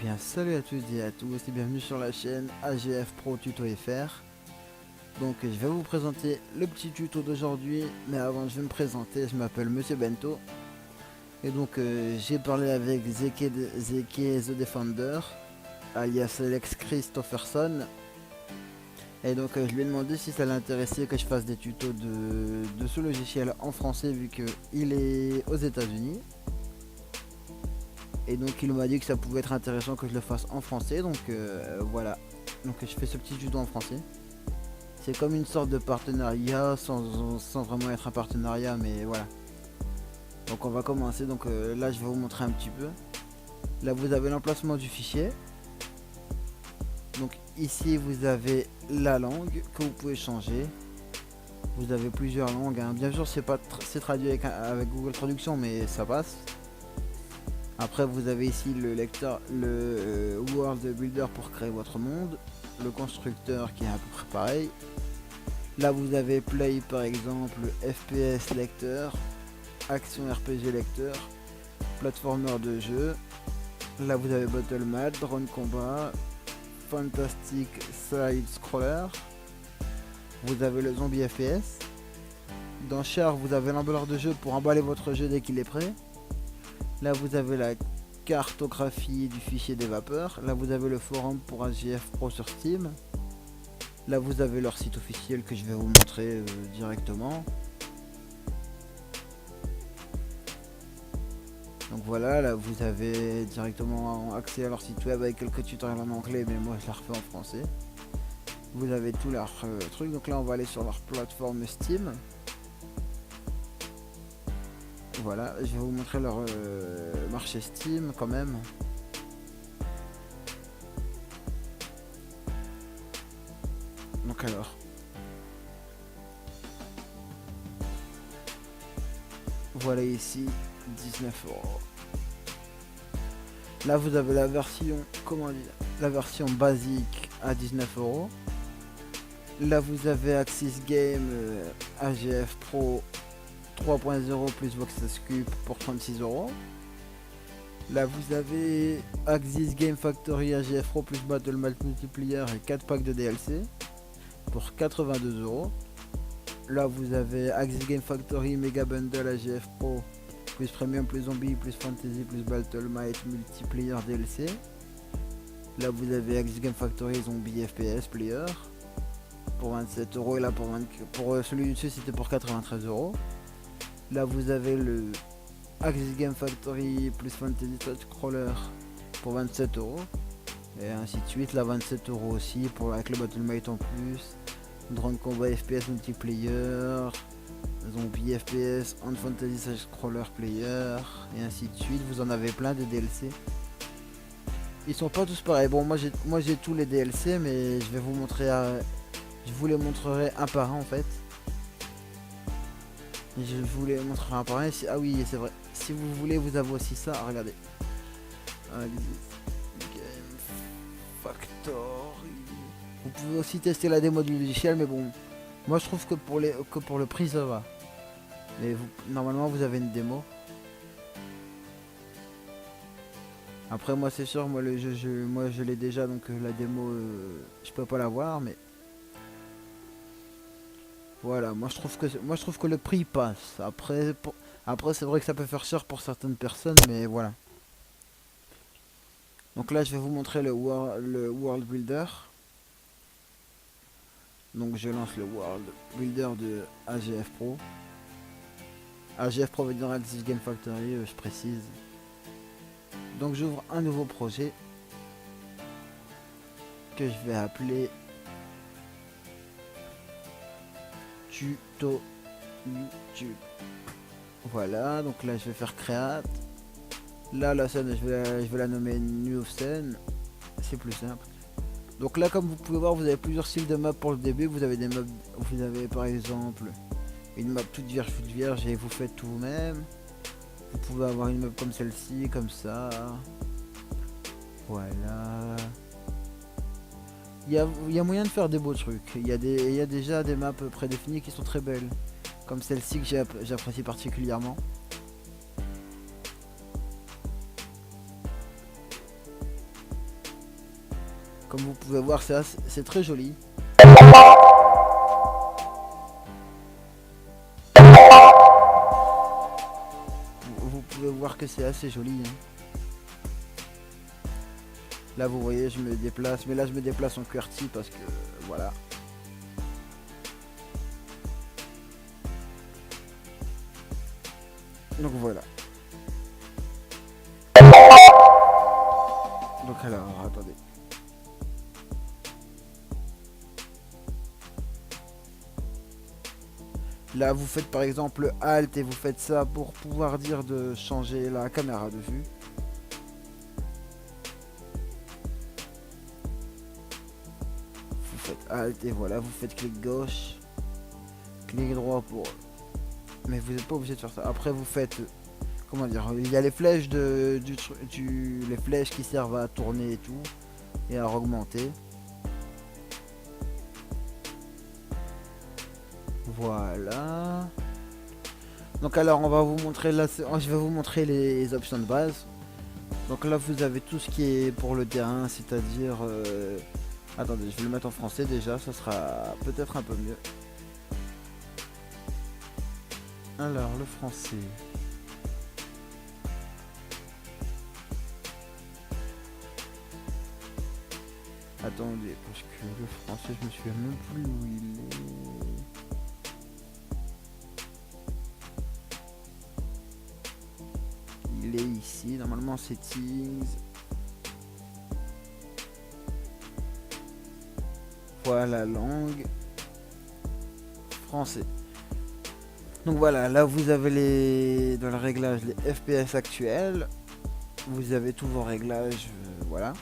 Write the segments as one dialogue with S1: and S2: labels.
S1: Bien salut à tous et à tous et bienvenue sur la chaîne AGF Pro Tuto FR. Donc je vais vous présenter le petit tuto d'aujourd'hui, mais avant je vais me présenter, je m'appelle Monsieur Bento. Et donc j'ai parlé avec Zeke The Defender, alias Alex Christopherson. Et donc je lui ai demandé si ça l'intéressait que je fasse des tutos de ce logiciel en français vu qu'il est aux États-Unis. Et donc il m'a dit que ça pouvait être intéressant que je le fasse en français, donc voilà. Donc je fais ce petit tuto en français. C'est comme une sorte de partenariat sans vraiment être un partenariat, mais voilà. Donc on va commencer, donc là je vais vous montrer un petit peu. Là vous avez l'emplacement du fichier. Donc ici vous avez la langue que vous pouvez changer. Vous avez plusieurs langues, hein. Bien sûr c'est traduit avec Google Traduction, mais ça passe. Après vous avez ici le lecteur, le World Builder pour créer votre monde, le constructeur qui est à peu près pareil. Là vous avez Play par exemple, FPS lecteur, Action RPG lecteur, Platformer de jeu. Là vous avez Battle Map, Drone Combat, Fantastic Side Scroller. Vous avez le Zombie FPS. Dans Char vous avez l'emballeur de jeu pour emballer votre jeu dès qu'il est prêt. Là vous avez la cartographie du fichier des vapeurs. Là vous avez le forum pour AGF Pro sur Steam. Là vous avez leur site officiel que je vais vous montrer directement. Donc voilà, là vous avez directement accès à leur site web avec quelques tutoriels en anglais, mais moi je la refais en français. Vous avez tout leur truc, donc là on va aller sur leur plateforme Steam. Voilà, je vais vous montrer leur marché Steam quand même. Donc alors, voilà ici 19 €. Là vous avez la version, comment dire, la version basique à 19 €. Là vous avez Axis Game AGF Pro 3.0 plus Voxels Cube pour 36 €. Là vous avez Axis Game Factory AGF Pro plus Battle Map Multiplayer et 4 packs de DLC pour 82 €. Là vous avez Axis Game Factory Mega Bundle AGF Pro plus Premium plus Zombie plus Fantasy plus Battle Map Multiplayer DLC. Là vous avez Axis Game Factory Zombie FPS Player pour 27 € et là pour celui du dessus c'était pour 93 €. Là vous avez le Axis Game Factory plus Fantasy Scroller pour 27 € et ainsi de suite. Là 27 € aussi pour avec le Battle.mate en plus, Drone Combat FPS Multiplayer, Zombie FPS and Fantasy Scroller Player et ainsi de suite. Vous en avez plein de DLC. Ils sont pas tous pareils. Bon moi j'ai tous les DLC, mais je vais vous montrer je vous les montrerai un par un en fait. Je vous les montrerai un par un. Ah oui c'est vrai. Si vous voulez vous avez aussi ça. Regardez. Game Factory. Vous pouvez aussi tester la démo du logiciel, mais bon. Moi je trouve que pour le prix ça va. Mais normalement vous avez une démo. Après moi c'est sûr, moi le jeu moi je l'ai déjà, donc la démo je peux pas la voir, mais voilà, moi je trouve que le prix passe. Après c'est vrai que ça peut faire cher pour certaines personnes, mais voilà. Donc là je vais vous montrer le World Builder. Donc je lance le World Builder de AGF Pro. AGF Pro veut dire Axis Game Factory, je précise. Donc j'ouvre un nouveau projet que je vais appeler Tuto YouTube. Voilà, donc là je vais faire Create. Là la scène je vais la nommer New Scene. C'est plus simple. Donc là comme vous pouvez voir vous avez plusieurs styles de maps pour le début. Vous avez des maps, vous avez par exemple une map toute vierge et vous faites tout vous-même. Vous pouvez avoir une map comme celle-ci, comme ça. Voilà. Il y a moyen de faire des beaux trucs. Il y a déjà des maps prédéfinies qui sont très belles. Comme celle-ci que j'apprécie particulièrement. Comme vous pouvez voir, c'est très joli. Vous pouvez voir que c'est assez joli, hein. Là vous voyez je me déplace, mais là je me déplace en QWERTY parce que voilà. Donc voilà. Donc alors, attendez. Là vous faites par exemple Alt et vous faites ça pour pouvoir dire de changer la caméra de vue. Vous faites Alt et voilà, vous faites clic gauche, clic droit pour... Mais vous n'êtes pas obligé de faire ça. Après vous faites... Comment dire, il y a les flèches les flèches qui servent à tourner et tout et à augmenter. Voilà. Donc alors on va vous montrer là, je vais vous montrer les options de base. Donc là vous avez tout ce qui est pour le terrain, c'est-à-dire attendez, je vais le mettre en français déjà, ça sera peut-être un peu mieux. Alors le français. Attendez, parce que le français, je me souviens même plus où il est. Il est ici, normalement settings. Voilà, langue. Français. Donc voilà, là vous avez dans le réglage les FPS actuels. Vous avez tous vos réglages, voilà.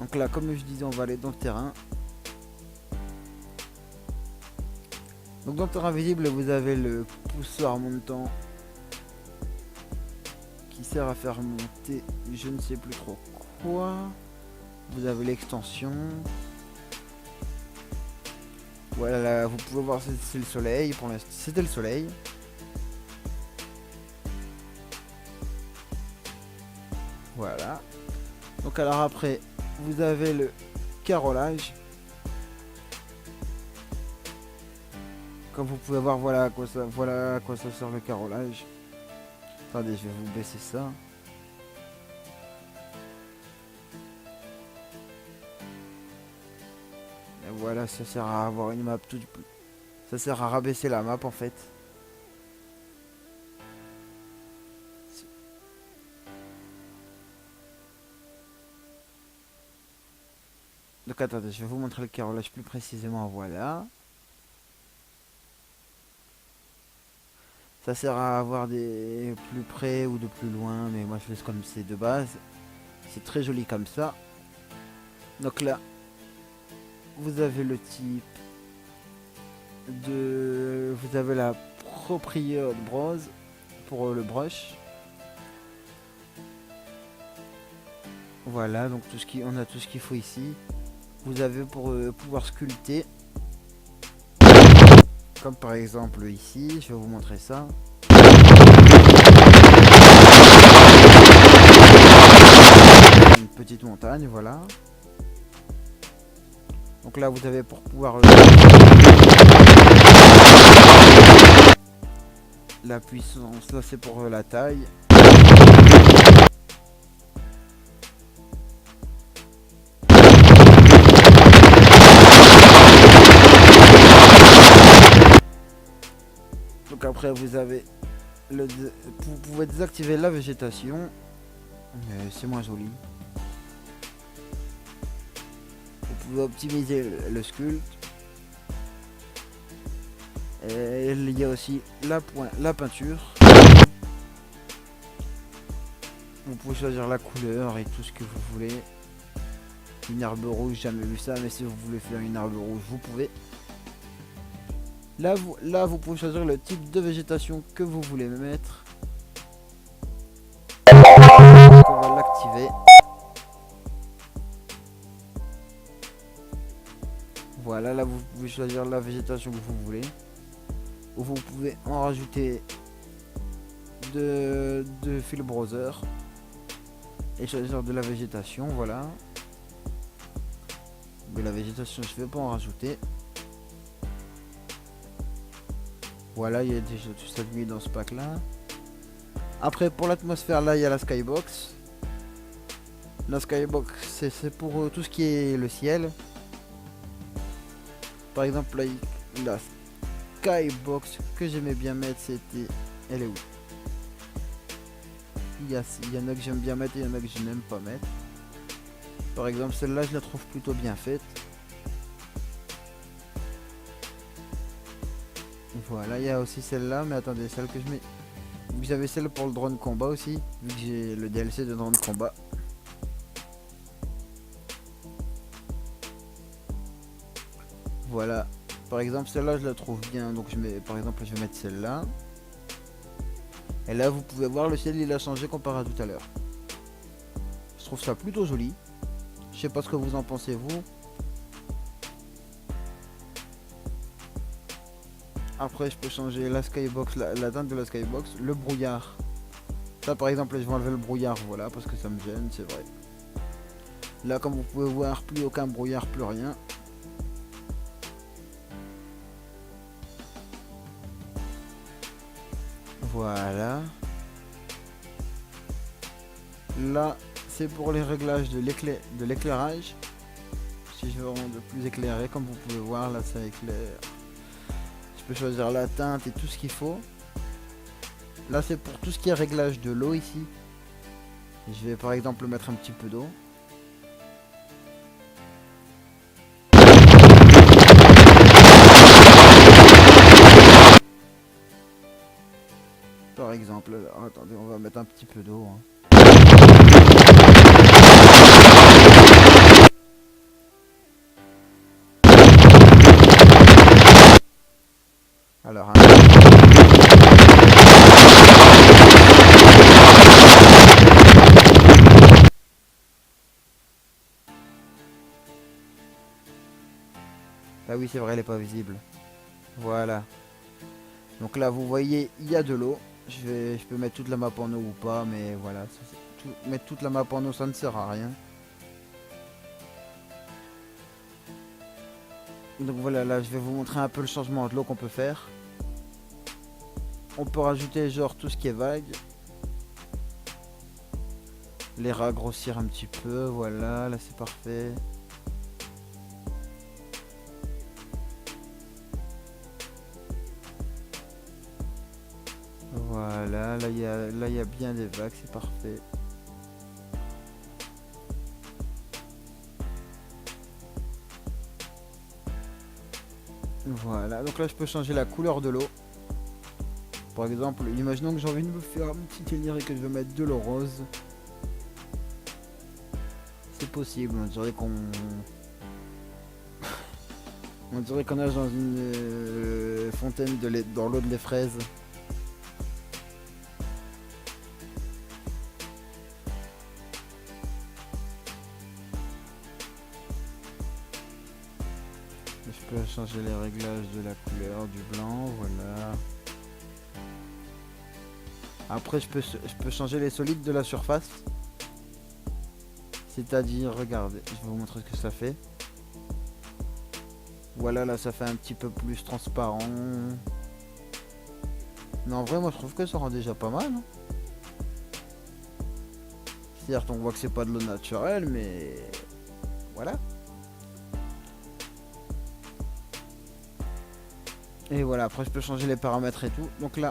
S1: Donc là, comme je disais, on va aller dans le terrain. Donc dans le terrain visible, vous avez le poussoir montant qui sert à faire monter je ne sais plus trop quoi. Vous avez l'extension. Voilà, là, vous pouvez voir c'est le soleil. Pour l'instant, c'était le soleil. Voilà. Donc alors après, vous avez le carrelage. Comme vous pouvez voir, voilà à quoi ça sert le carrelage. Attendez, je vais vous baisser ça. Et voilà, ça sert à avoir une map toute... Ça sert à rabaisser la map en fait. Donc attendez, je vais vous montrer le carrelage plus précisément, voilà. Ça sert à avoir des plus près ou de plus loin, mais moi je laisse comme c'est de base. C'est très joli comme ça. Donc là, vous avez le type de... Vous avez la propriété brose pour le brush. Voilà, donc on a tout ce qu'il faut ici. Vous avez pour pouvoir sculpter. Comme par exemple ici, je vais vous montrer ça. Une petite montagne, voilà. Donc là vous avez pour pouvoir la puissance, là c'est pour la taille. Donc après vous avez vous pouvez désactiver la végétation, mais c'est moins joli. Vous pouvez optimiser le sculpte. Et il y a aussi la peinture. Vous pouvez choisir la couleur et tout ce que vous voulez. Une herbe rouge, jamais vu ça, mais si vous voulez faire une herbe rouge, vous pouvez. Là vous pouvez choisir le type de végétation que vous voulez mettre. Donc on va l'activer. Voilà, là vous pouvez choisir la végétation que vous voulez. Ou vous pouvez en rajouter de fil browser et choisir de la végétation, voilà. Mais la végétation, je vais pas en rajouter. Voilà, il y a déjà tout ça de mis dans ce pack là. Après, pour l'atmosphère, là, il y a la skybox. La skybox, c'est pour tout ce qui est le ciel. Par exemple, là, la skybox que j'aimais bien mettre, c'était... Elle est où? Il y en a que j'aime bien mettre et il y en a que je n'aime pas mettre. Par exemple, celle-là, je la trouve plutôt bien faite. Voilà, il y a aussi celle-là, mais attendez, celle que je mets... Vous avez celle pour le drone combat aussi, vu que j'ai le DLC de drone combat. Voilà, par exemple celle-là je la trouve bien, donc je mets, par exemple je vais mettre celle-là. Et là vous pouvez voir le ciel il a changé comparé à tout à l'heure. Je trouve ça plutôt joli. Je sais pas ce que vous en pensez vous. Après je peux changer la skybox, la teinte de la skybox, le brouillard. Ça par exemple je vais enlever le brouillard, voilà, parce que ça me gêne, c'est vrai. Là comme vous pouvez voir, plus aucun brouillard, plus rien. Voilà. Là c'est pour les réglages de l'éclairage. Si je veux rendre plus éclairé, comme vous pouvez voir là ça éclaire. Je peux choisir la teinte et tout ce qu'il faut. Là c'est pour tout ce qui est réglage de l'eau ici. Je vais par exemple mettre un petit peu d'eau. Par exemple, alors, attendez, on va mettre un petit peu d'eau. Hein. Alors, hein. Ah oui, c'est vrai, elle est pas visible. Voilà. Donc là, vous voyez, il y a de l'eau. Je peux mettre toute la map en eau ou pas, mais voilà. Mettre toute la map en eau, ça ne sert à rien. Donc voilà, là, je vais vous montrer un peu le changement de l'eau qu'on peut faire. On peut rajouter genre tout ce qui est vague. Les ragrossir un petit peu, voilà, là c'est parfait. Voilà, là il y a bien des vagues, c'est parfait. Voilà, donc là je peux changer la couleur de l'eau. Par exemple, imaginons que j'ai envie de me faire un petit délire et que je veux mettre de l'eau rose. C'est possible, on dirait qu'on... on dirait qu'on nage dans une fontaine dans l'eau de les fraises. Je peux changer les réglages de la couleur du blanc, voilà. Après je peux changer les solides de la surface. C'est-à-dire, regardez, je vais vous montrer ce que ça fait. Voilà, là ça fait un petit peu plus transparent. Mais en vrai, moi je trouve que ça rend déjà pas mal. Hein. Certes, on voit que c'est pas de l'eau naturelle, mais voilà. Et voilà, après je peux changer les paramètres et tout. Donc là,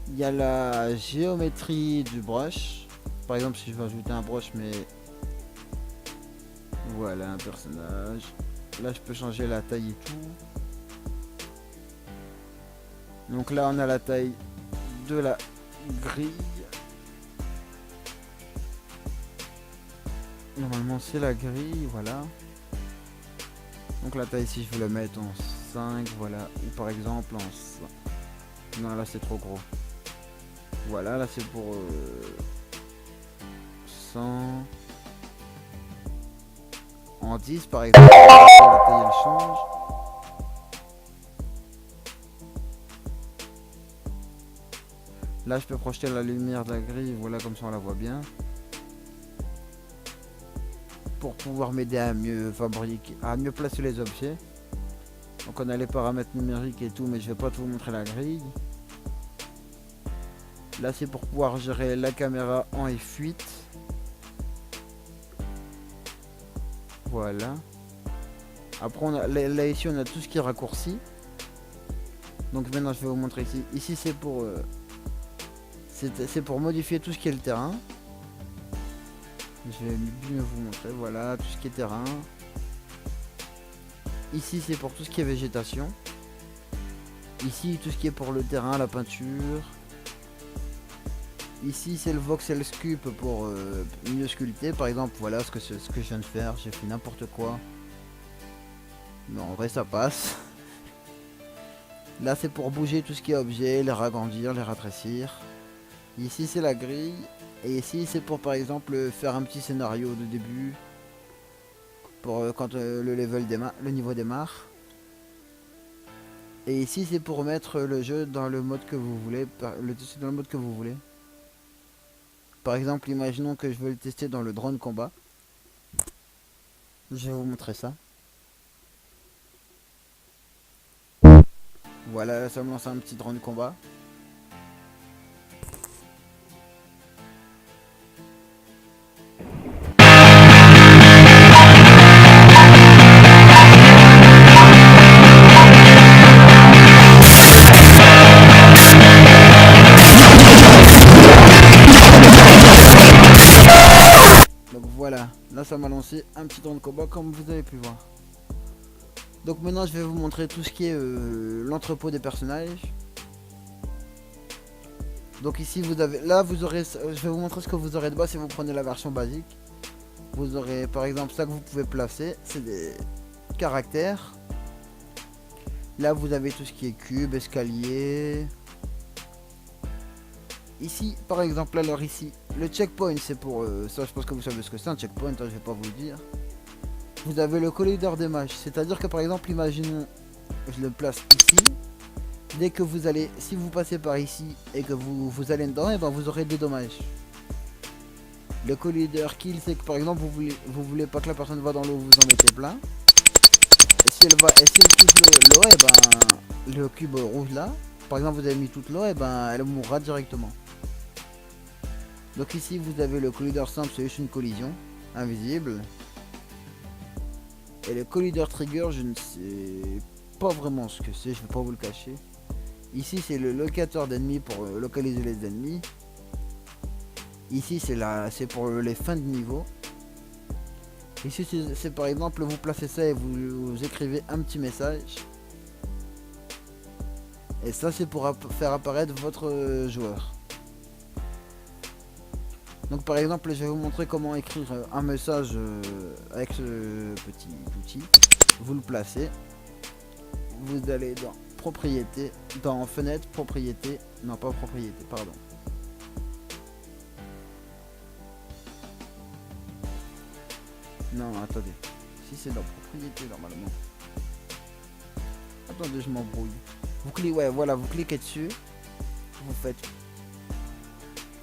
S1: il y a la géométrie du brush. Par exemple, si je veux ajouter un brush, mais voilà un personnage. Là, je peux changer la taille et tout. Donc là, on a la taille de la grille. Normalement, c'est la grille, voilà. Donc la taille, si je veux la mettre en 5, voilà. Ou par exemple en 5. Non, là, c'est trop gros. Voilà, là, c'est pour 100. En 10, par exemple. La taille, elle change. Là, je peux projeter la lumière de la grille, voilà, comme ça on la voit bien. pour pouvoir m'aider à mieux fabriquer, à mieux placer les objets. Donc on a les paramètres numériques et tout, mais je vais pas tout vous montrer la grille. Là c'est pour pouvoir gérer la caméra en F8. Voilà. Après on a, là ici on a tout ce qui est raccourci. Donc maintenant je vais vous montrer ici. Ici c'est pour modifier tout ce qui est le terrain. Je vais bien vous montrer. Voilà tout ce qui est terrain. Ici c'est pour tout ce qui est végétation. Ici tout ce qui est pour le terrain, la peinture. Ici c'est le voxel sculpt pour mieux sculpter. Par exemple voilà ce que je viens de faire. J'ai fait n'importe quoi. Mais en vrai ça passe. Là c'est pour bouger tout ce qui est objet, les ragrandir, les rétrécir. Ici c'est la grille. Et ici c'est pour par exemple faire un petit scénario de début. Pour quand le level démarre, le niveau démarre. Et ici c'est pour mettre le jeu dans le mode que vous voulez. Dans le mode que vous voulez. Par exemple imaginons que je veux le tester dans le drone combat. Je vais vous montrer ça. Voilà, ça me lance un petit drone combat. Donc voilà, là ça m'a lancé un petit drone combat comme vous avez pu voir. Donc maintenant je vais vous montrer tout ce qui est l'entrepôt des personnages. Donc ici vous avez, là vous aurez, je vais vous montrer ce que vous aurez de bas si vous prenez la version basique. Vous aurez par exemple ça que vous pouvez placer, c'est des caractères. Là vous avez tout ce qui est cube, escalier. Ici par exemple, alors ici, le checkpoint c'est pour, ça je pense que vous savez ce que c'est un checkpoint, hein, je vais pas vous le dire. Vous avez le collideur des matchs, c'est-à-dire que par exemple, imaginons, je le place ici. Dès que vous allez, si vous passez par ici et que vous allez dedans, et ben vous aurez des dommages. Le collideur kill, c'est que par exemple, vous voulez pas que la personne va dans l'eau, vous en mettez plein. Et si elle quitte l'eau, et ben le cube rouge là, par exemple, vous avez mis toute l'eau, et ben elle mourra directement. Donc ici, vous avez le collideur simple, c'est juste une collision invisible. Et le collideur trigger, je ne sais pas vraiment ce que c'est, je vais pas vous le cacher. Ici c'est le locateur d'ennemis pour localiser les ennemis. Ici c'est pour les fins de niveau. Ici c'est par exemple vous placez ça et vous écrivez un petit message. Et ça c'est pour faire apparaître votre joueur. Donc par exemple je vais vous montrer comment écrire un message avec ce petit outil. Vous le placez. Vous allez dans propriété, dans fenêtre, propriété, non pas propriété, pardon. Non attendez, si c'est dans propriété normalement. Attendez je m'embrouille. Vous cliquez, ouais voilà, vous cliquez dessus. Vous faites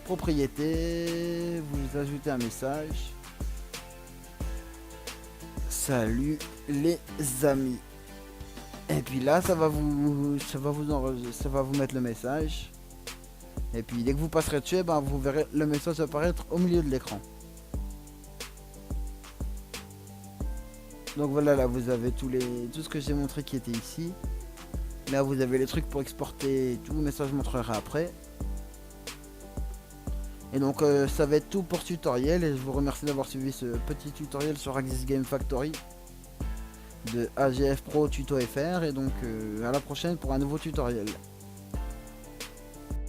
S1: propriété, vous ajoutez un message. Salut les amis. Et puis là ça va vous mettre le message. Et puis dès que vous passerez dessus, ben, vous verrez le message apparaître au milieu de l'écran. Donc voilà, là vous avez tout ce que j'ai montré qui était ici. Là vous avez les trucs pour exporter et tout, mais ça je montrerai après. Et donc ça va être tout pour ce tutoriel et je vous remercie d'avoir suivi ce petit tutoriel sur Axis Game Factory de AGF Pro Tuto FR et donc à la prochaine pour un nouveau tutoriel.